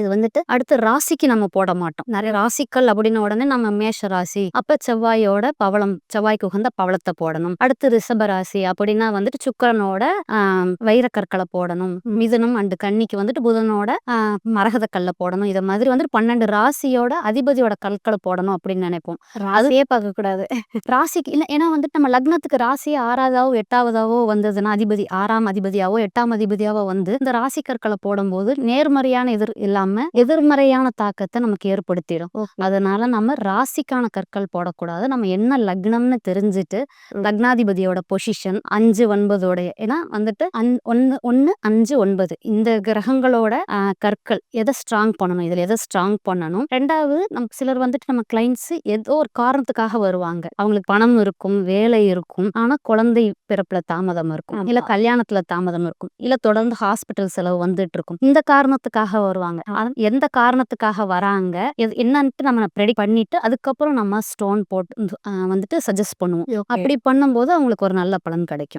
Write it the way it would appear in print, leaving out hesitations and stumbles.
இது வந்துட்டு அடுத்து ராசிக்கு நம்ம போட மாட்டோம். நிறைய ராசிகள் அப்படின்னு உடனே நம்ம மேஷ ராசி அப்ப செவ்வாயோட பவளம், செவ்வாய்க்கு உகந்த பவளத்தை போடணும். அடுத்து ரிஷப ராசி அப்படின்னா வந்துட்டு சுக்கிரனோட வைரக்கற்களை போடணும். மிதுனம் அண்டு கன்னிக்கு வந்துட்டு புதனோட மரகத கல்லை போடணும். இதை மாதிரி வந்துட்டு 12 ராசியோட அதிபதியோட கற்களை போடணும் அப்படின்னு நினைப்போம். ராசியே பார்க்க கூடாது. ராசிக்கு இல்ல, ஏன்னா வந்துட்டு நம்ம லக்னத்துக்கு ராசி 6ஆவதாவோ 8ஆவதாவோ வந்ததுன்னா அதிபதி 6ஆம் அதிபதியாவோ 8ஆம் அதிபதியாவோ வந்து இந்த ராசி கற்களை போடும்போது நேர்மறையான இல்லாம எதிர்மறையான தாக்கத்தை நமக்கு ஏற்படுத்திடும். அதனால நம்ம ராசிக்கான கற்கள் போடக்கூடாது. நம்ம என்ன லக்னம்னு தெரிஞ்சுட்டு லக்னாதிபதியோட பொசிஷன் 5, 9 ஏன்னா வந்துட்டு 1, 5, 9 இந்த கிரகங்களோட கற்கள் எதை ஸ்ட்ராங் பண்ணணும், இதுல எதை ஸ்ட்ராங் பண்ணணும். ரெண்டாவது நமக்கு சிலர் வந்துட்டு நம்ம கிளைண்ட்ஸ் ஏதோ ஒரு காரணத்துக்காக வருவாங்க. அவங்களுக்கு பணம் இருக்கும், வேலை இருக்கும், ஆனா குழந்தை பிறப்புல தாமதம் இருக்கும், இல்ல கல்யாணத்துல தாமதம் இருக்கும், இல்ல தொடர்ந்து ஹாஸ்பிட்டல் செலவு வந்துட்டு இருக்கும். இந்த காரணத்துக்காக வருவாங்க. எந்த காரணத்துக்காக வராங்க என்னன்ட்டு நம்ம ப்ரெடிக்ட் பண்ணிட்டு அதுக்கப்புறம் நம்ம ஸ்டோன் போட்டு வந்துட்டு சஜஸ்ட் பண்ணுவோம். அப்படி பண்ணும்போது அவங்களுக்கு ஒரு நல்ல பலன் கிடைக்கும்.